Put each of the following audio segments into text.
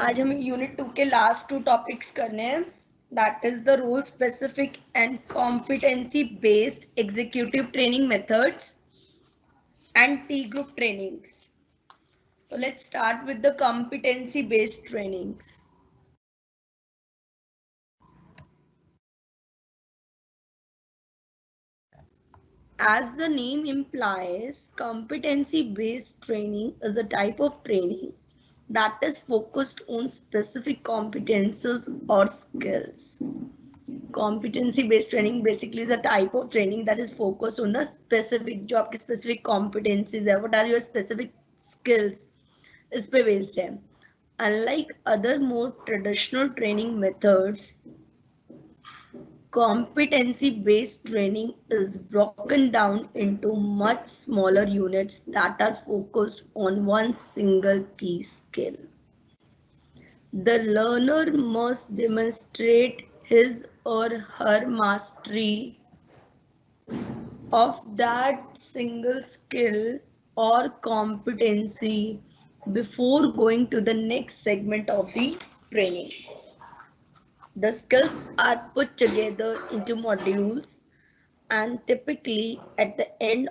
आज हमें यूनिट 2 के लास्ट 2 टॉपिक्स करने हैं, that is the role specific and competency based executive training methods and T group trainings. So let's start with the competency based trainings. As the name implies, competency-based training is a type of training that is focused on specific competences or skills. Competency-based training basically is a type of training that is focused on the specific जो आपके specific competencies है, what are your specific skills, इस पे based है. Unlike other more traditional training methods, competency-based training is broken down into much smaller units that are focused on one single key skill. The learner must demonstrate his or her mastery of that single skill or competency before going to the next segment of the training. The skills are put together into modules, and typically at the end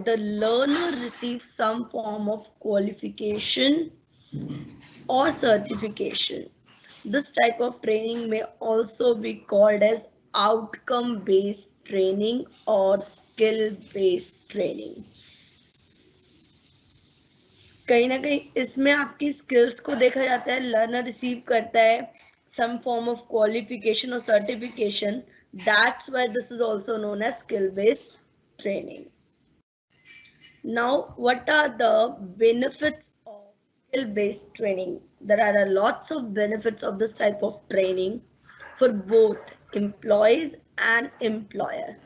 the learner receives some form of qualification or certification. This type of training may also be called as outcome based training or skill based training. कहीं ना कहीं इसमें आपकी skills को देखा जाता है, learner receive करता है some form of qualification or certification. That's why this is also known as skill based training. Now, what are the benefits of skill based training? There are lots of benefits of this type of training for both employees and employer.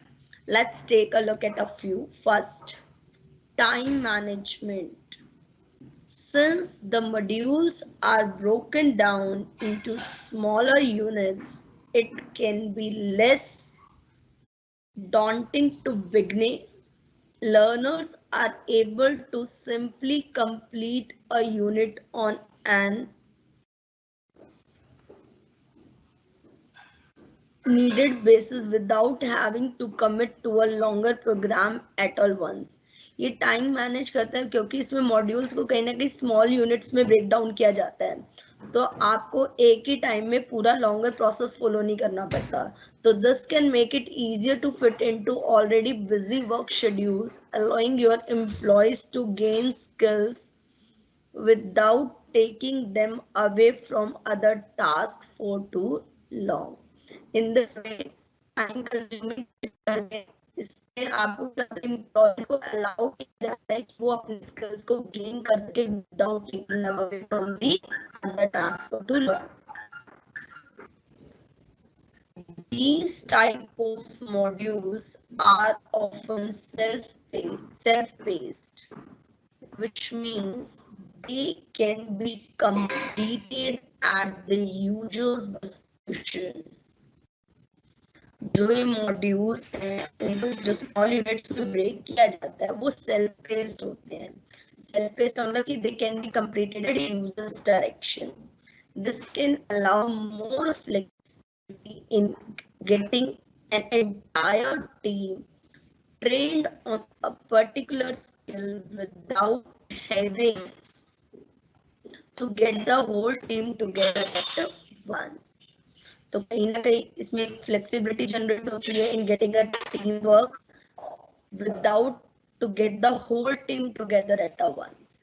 Let's take a look at a few. First, time management. Since the modules are broken down into smaller units, it can be less daunting to beginning. Learners are able to simply complete a unit on an needed basis without having to commit to a longer program at all once. ये time manage करता है क्योंकि इसमें modules को कहीं ना कहीं small units में ब्रेक डाउन किया जाता है, तो आपको एक ही टाइम में पूरा लॉन्गर प्रोसेस फॉलो नहीं करना पड़ता. तो this can make it easier to fit into already busy work schedules, allowing your employees to gain skills without taking them away from other tasks for too long. In this way, time consuming इससे आपको employees को allow किया जाता है कि वो अपने skills को गेन कर सके without taking them away from the other task to learn. These type of modules are often self-paced, which means they can be completed at the user's discretion. जो ये मॉड्यूल्स हैं इनको जो स्मॉल यूनिट्स में break किया जाता है वो सेल्फ पेस्ड होते हैं. सेल्फ पेस्ड मतलब कि they can be completed at users direction. This can allow more flexibility in getting an entire team trained on a particular skill without having to get the whole team together at once. तो कहीं ना कहीं इसमें एक flexibility generate होती है in getting a team work without to get the whole team together at a once.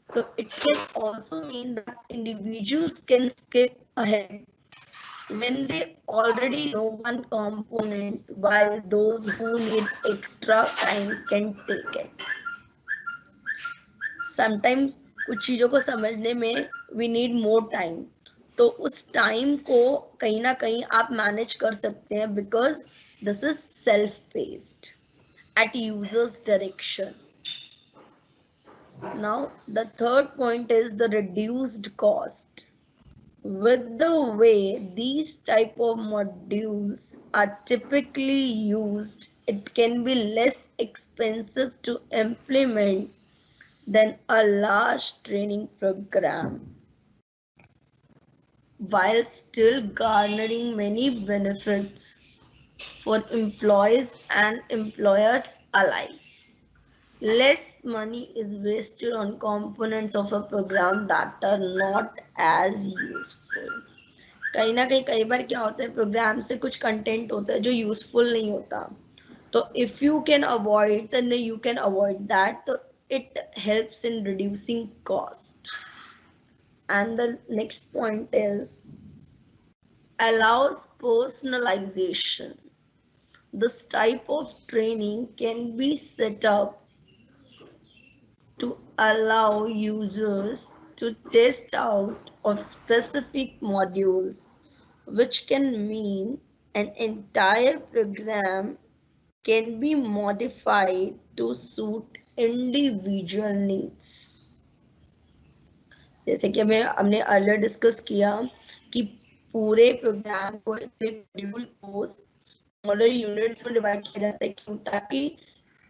So it can also mean that individuals can skip ahead when they already know one component, while those who need extra time can take it. Sometimes कुछ चीजों को समझने में we need more time, तो उस time को कहीं ना कहीं आप मैनेज कर सकते हैं because this is self paced at users direction. Now the third point is the reduced cost. With the way these type of modules are typically used, it can be less expensive to implement than a large training program, while still garnering many benefits for employees and employers alike. Less money is wasted on components of a program that are not as useful. कहीं ना कहीं कई बार क्या होता है, programme से कुछ content होता है जो यूजफुल नहीं होता, तो if you can avoid then you can avoid that, तो it helps in reducing cost. And the next point is allows personalization. This type of training can be set up to allow users to test out of specific modules, which can mean an entire program can be modified to suit individual needs. जैसे कि हमने earlier discuss किया कि पूरे programme को module को smaller units में divide किया जाता है, क्यों? ताकि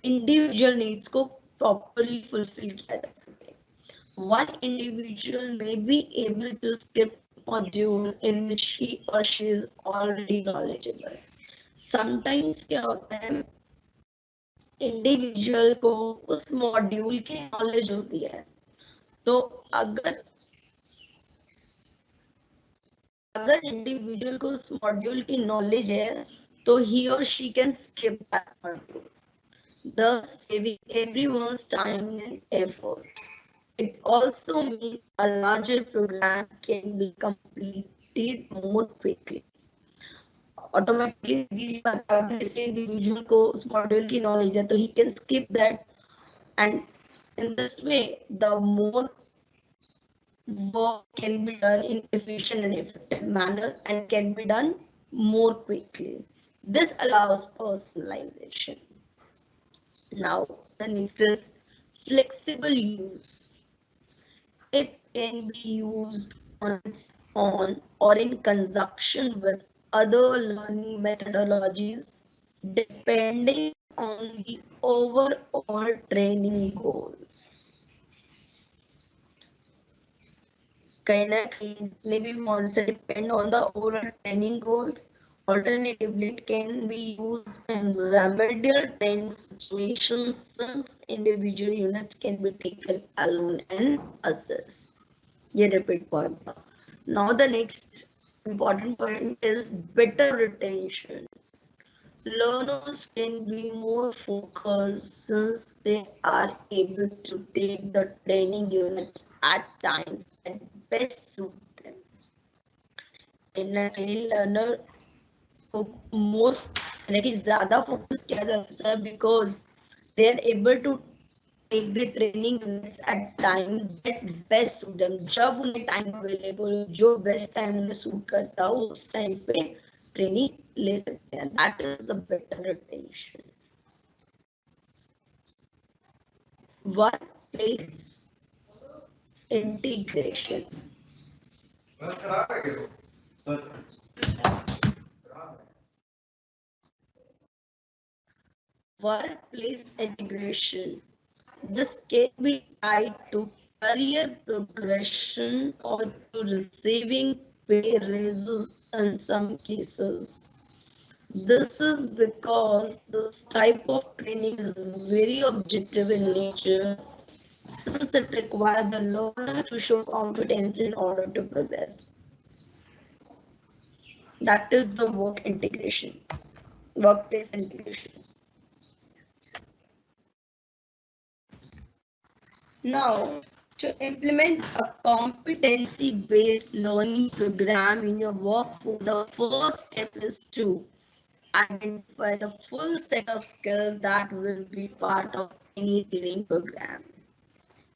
इंडिविजुअल नीड्स को प्रॉपर्ली फुलफिल किया जा सके. One individual may be able to skip module in which he or she is already knowledgeable. Sometimes क्या होता है, इंडिविजुअल को उस मॉड्यूल की नॉलेज होती है, तो अगर इंडिविजुअल को उस मॉड्यूल की नॉलेज है, तो ही और she can skip that module, thus saving everyone's time and effort. It also means a larger program can be completed more quickly. Automatically, these individual को उस मॉड्यूल की नॉलेज है, तो he can skip that, and in this way, the more work can be done in efficient and effective manner and can be done more quickly. This allows personalization. Now, the next is flexible use. It can be used on its own or in conjunction with other learning methodologies, depending on the overall training goals. कहीं ना कहीं maybe wants to depend on the overall training goals. Alternatively, it can be used in remedial training situations, since individual units can be taken alone and assessed. ये repeat point था. Now the next important point is better retention. Learners can be more focused since they are able to take the training units at times that best suit them. In a learner को more यानी कि ज़्यादा focus किया जा सकता है, because they are able to take the training units at time that best suit them. जब उन्हें time available, जो best time उन्हें suit करता हो, उस time पे training ले सकते हैं. That is the better retention. Workplace integration. Workplace integration. This can be tied to career progression or to receiving pay raises in some cases. This is because this type of training is very objective in nature, since it requires the learner to show competence in order to progress. That is the workplace integration. Now, to implement a competency-based learning program in your workforce, the first step is to identify the full set of skills that will be part of any training program.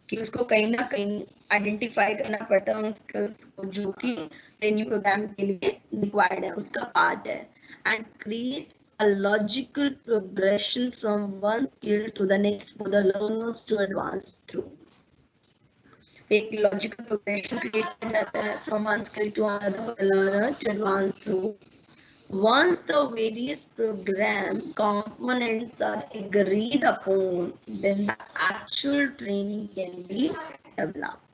कि उसको कहीं ना कहीं identify करना पड़ता है उन skills को जो कि ट्रेनिंग प्रोग्राम के लिए रिक्वायर्ड है, उसका पार्ट है, and create a logical progression from one skill to the next for the learners to advance through. एक logical progression create किया जाता है from one skill to another for the learner to advance through. Once the various program components are agreed upon, then the actual training can be developed.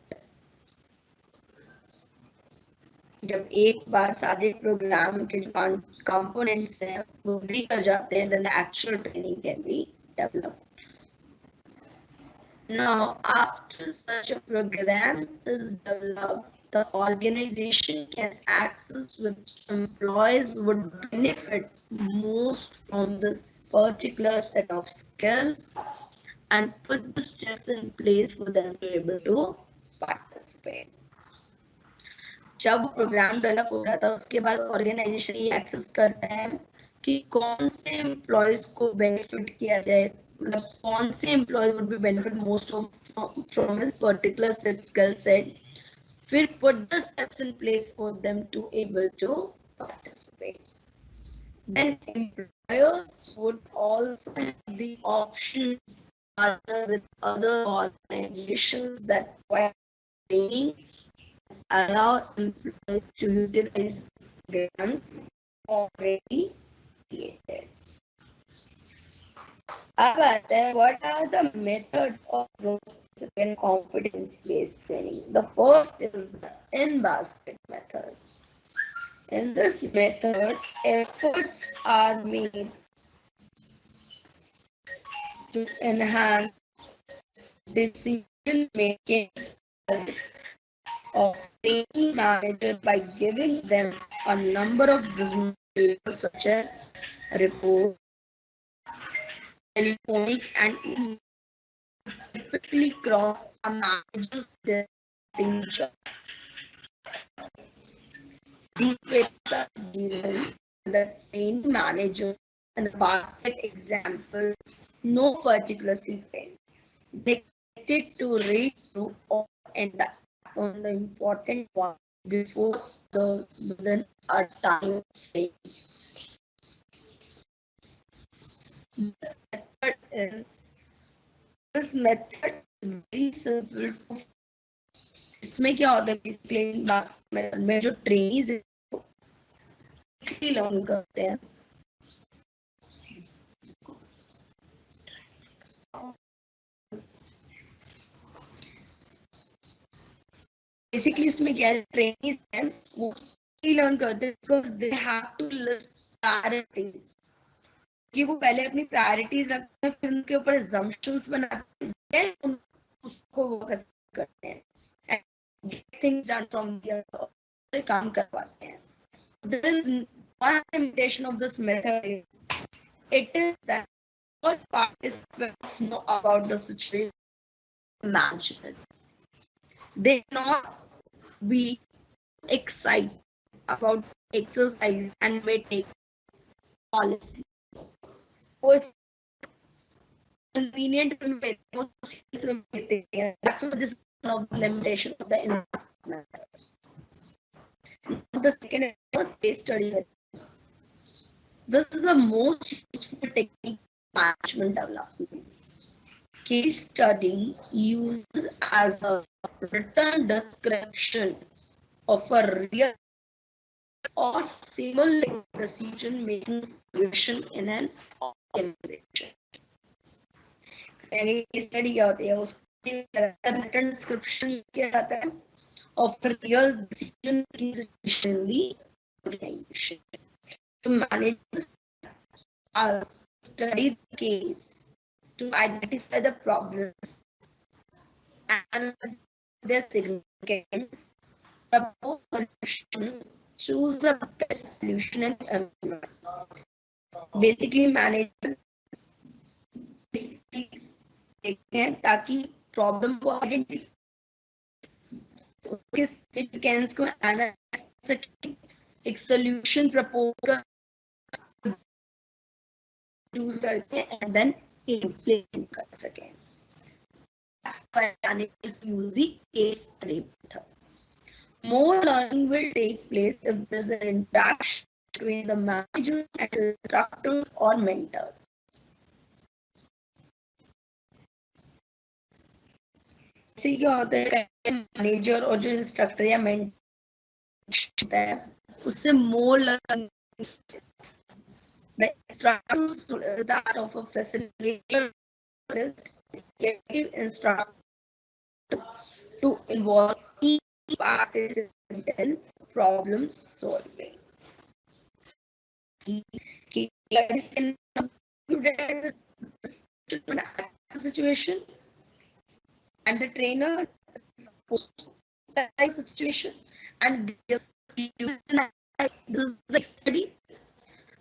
जब एक बार सारे programme के जो components हैं वो एग्री कर जाते हैं, then the actual training can be developed. Now, after such a program is developed, the organization can access which employees would benefit most from this particular set of skills and put the steps in place for them to be able to participate. जब programme develop हो जाता है उसके बाद organisation ये access करता है कि कौन से एम्प्लॉयज को बेनिफिट किया जाए, मतलब कौन से employees would be benefit most from this particular skill set, फिर put the steps in place for them to able to participate. Then employers would also have the option to partner with other organizations that provide training, allow employees to utilize programs already created. अब आते हैं, what are the methods of growth and competence-based training? The first is the in-basket method. In this method, efforts are made to enhance decision-making of training manager by giving them a number of business papers such as report, telephonic, and email, typically cross a manager's desk. These papers are given to the training manager and the basket example, no particular sequence. They get to read through all and on the important one before the within a time frame. This method is very simple to. इसमें क्या होता है basically में जो trainees learn करते हैं, basically इसमें क्या ट्रेनीज हैं वो लर्न करते हैं because they have to list priorities, कि वो पहले अपनी प्रायोरिटीज रखते हैं फिर उनके ऊपर assumptions बनाते हैं, उसको वो करते हैं, things done from the काम करवाते हैं. There is one limitation of this method is it is that all participants know about the situation management. They cannot be excited about exercise and may take policy. Was convenient that's what this is one of the limitations of the investment. The second is case study. This is the most useful technique management development. Case study uses as a written description of a real or similar decision-making situation in an organization. Case study क्या होती है, उसके written description किया जाता है of a real decision-making situation in the organization. To manage study the case to identify the problems and their significance, propose solution, choose the best solution and implement. Basically, manage ताकि problem को identify उसके significance को analyse कर सके, एक solution propose कर choose करके and then implement कर सके. Case study method. More learning will take place if there is an interaction between the manager and instructors or mentors. इससे क्या होता है, मैनेजर और जो इंस्ट्रक्टर या मेंटर होता है उससे more learning The instructor that of a facilitator is effective instructor to involve each participant in problem solving. Key in a situation, and the trainer is supposed to analyze the situation and gives you the study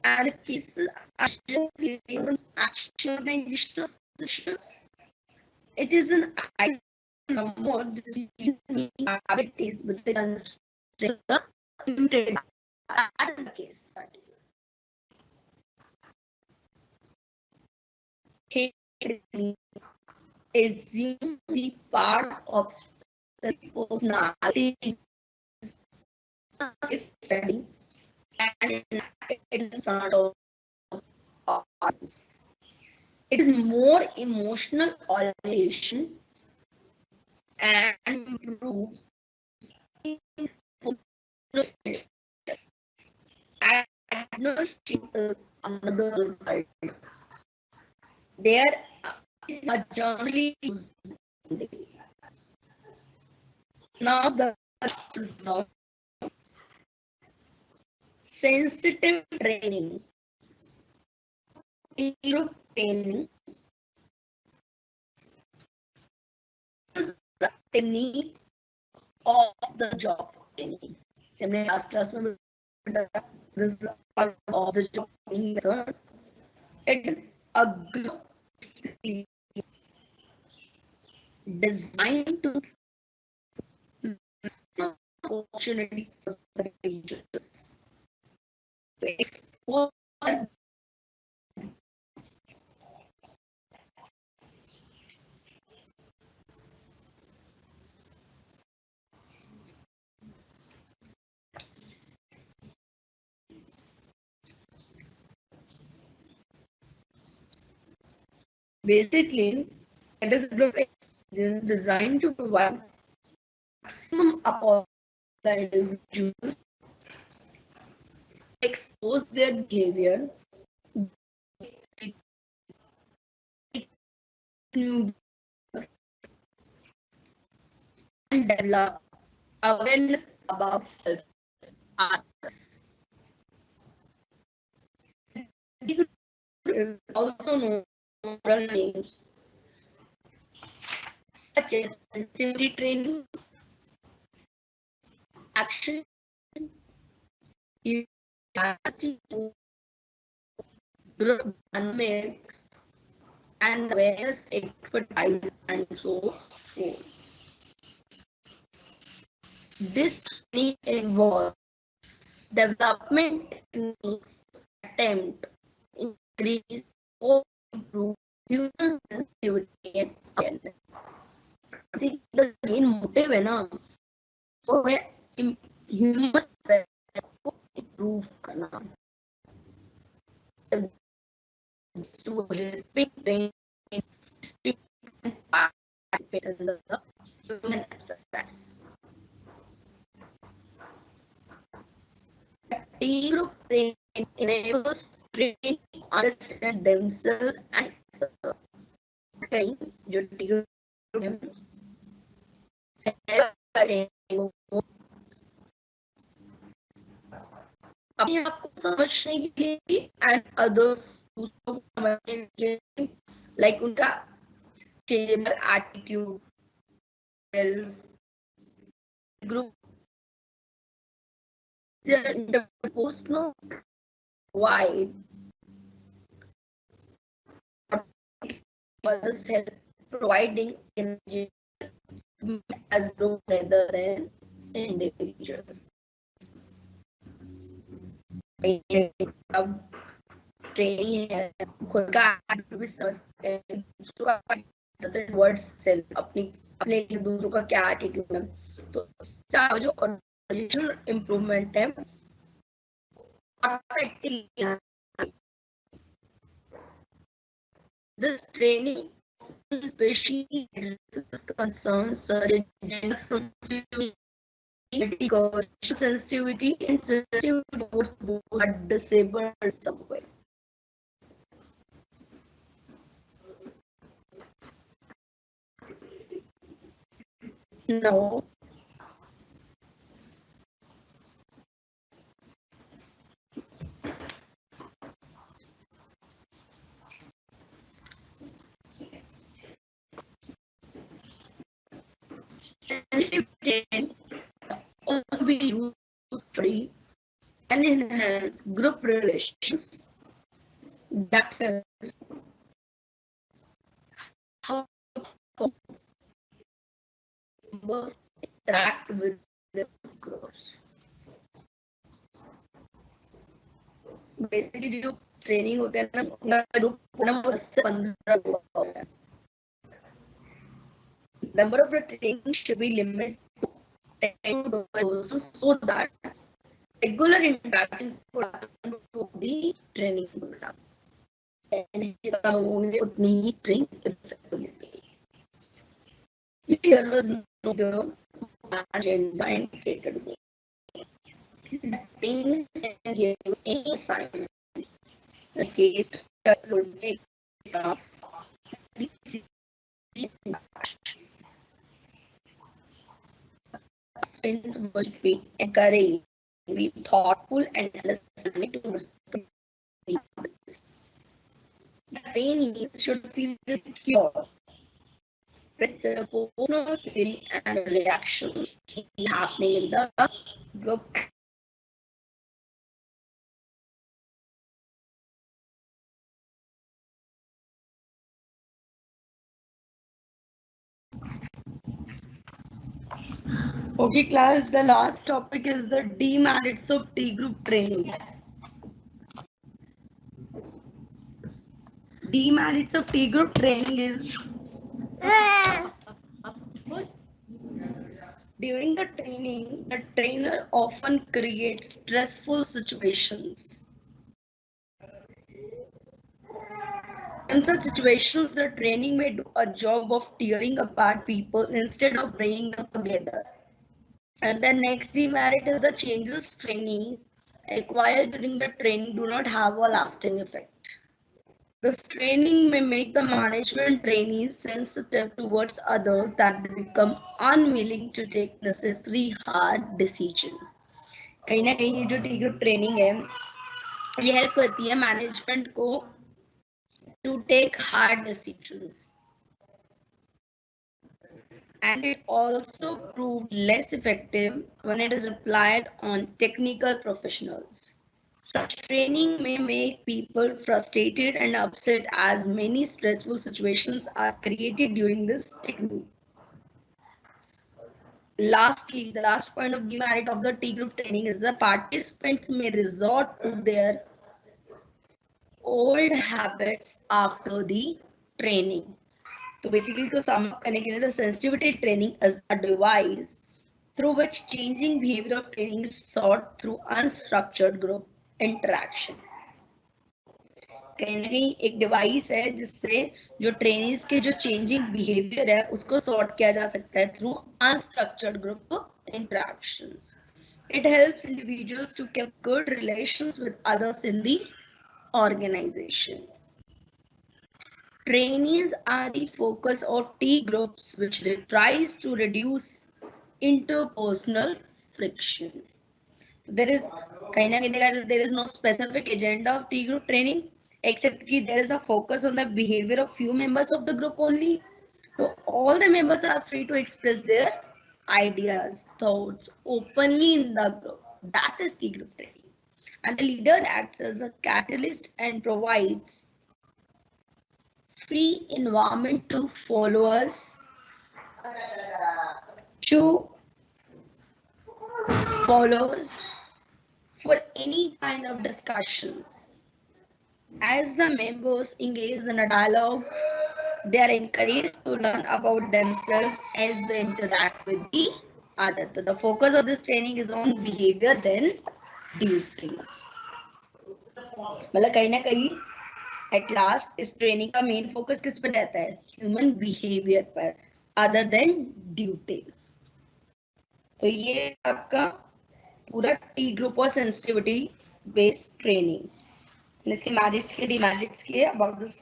and if cases action decisions. It is an ideal number decision abilities with the constructor limited as the case study. Assume the part of the personality is study and in front of audience. It is more emotional orientation and improves is another result. There is a generally used. Now the is now sensitive training. Training is the technique of the job training. हमने last class में this is part of the job training method. It is a group designed to opportunity for the teachers to explore basically it is designed to provide maximum opportunity the individual expose their behavior and develop awareness about self-awareness. Is also known moral names such as sensitivity training, action, group dynamics, and awareness, expertise, and so forth. This training involves development techniques attempt to increase or improve human sensitivity and awareness. See, the main motive है ना, वो है human को improve करना. To helping brain to participate in the human exercise. Group training enables training to understand themselves and अपने आप को समझने के लिए and others दूसरों को समझने के लिए like उनका changeable attitude, group the post no why was help providing energy as group rather than individual. अब ट्रेनिंग है खुद का भी समझते हैं दूसरों का वर्ड सेल्फ अपने लिए दूसरों का क्या एटीट्यूड है तो जो ओरिजिनल इम्प्रूवमेंट है this training especially addresses concerns such as gender sensitivity sensitivity and sensitivity towards those who are disabled somewhere. Now, sensitivity also be used to study and enhance group relations. That is how members interact with the groups. Basically जो training होते हैं ना group ना 10 से 15 होता है. Number of the training should be limited to 10 to 12 persons so that regular interaction could happen to the training program. And उतनी ही training effectively. There was no agenda and stated goal. Things can give any assignment. The case will take up participants must be encouraged to be thoughtful and understanding towards the others. The trainees should feel secure with the personal feeling and reactions happening in the group. Okay, class, the last topic is the demerits of T group training. Demerits of T group training is during the training, the trainer often creates stressful situations. In such situations, the training may do a job of tearing apart people instead of bringing them together. And the next demerit is the changes trainees acquired during the training do not have a lasting effect. This training may make the management trainees sensitive towards others that they become unwilling to take necessary hard decisions. कहीं ना कहीं ये जो T group training है ये help करती है management को to take hard decisions. And it also proved less effective when it is applied on technical professionals. Such training may make people frustrated and upset as many stressful situations are created during this technique. Lastly, the last point of demerit of the T group training is the participants may resort to their old habits after the training. So basically, to sum up, the sensitivity training is a device through which changing behavior of training is sought through unstructured group interaction. कहीं ना कहीं एक device है जिससे जो trainings के जो changing behaviour है उसको सॉर्ट किया जा सकता है through unstructured group interactions. It helps individuals to keep good relations with others in the organization. Trainees are the focus of T groups, which tries to reduce interpersonal friction. There is there is no specific agenda of T group training, except that there is a focus on the behavior of few members of the group only. So all the members are free to express their ideas, thoughts openly in the group. That is T group training. And the leader acts as a catalyst and provides free environment to followers for any kind of discussions. As the members engage in a dialogue, they are encouraged to learn about themselves as they interact with the other. So the focus of this training is on behavior than duties. मतलब कहीं ना कहीं at last इस training का main focus किस पर रहता है? ह्यूमन बिहेवियर पर, अदर देन ड्यूटीज. तो ये आपका पूरा टी ग्रुप और सेंसिटिविटी बेस्ड ट्रेनिंग। इसके मेरिट्स के डिमेरिट्स के about this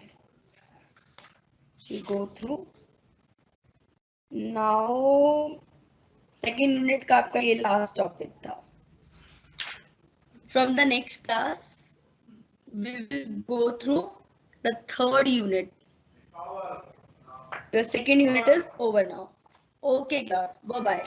go through. Now second unit का आपका ये लास्ट टॉपिक था। From the next class we will go through the third unit. Your second unit is over now. Okay class, bye bye.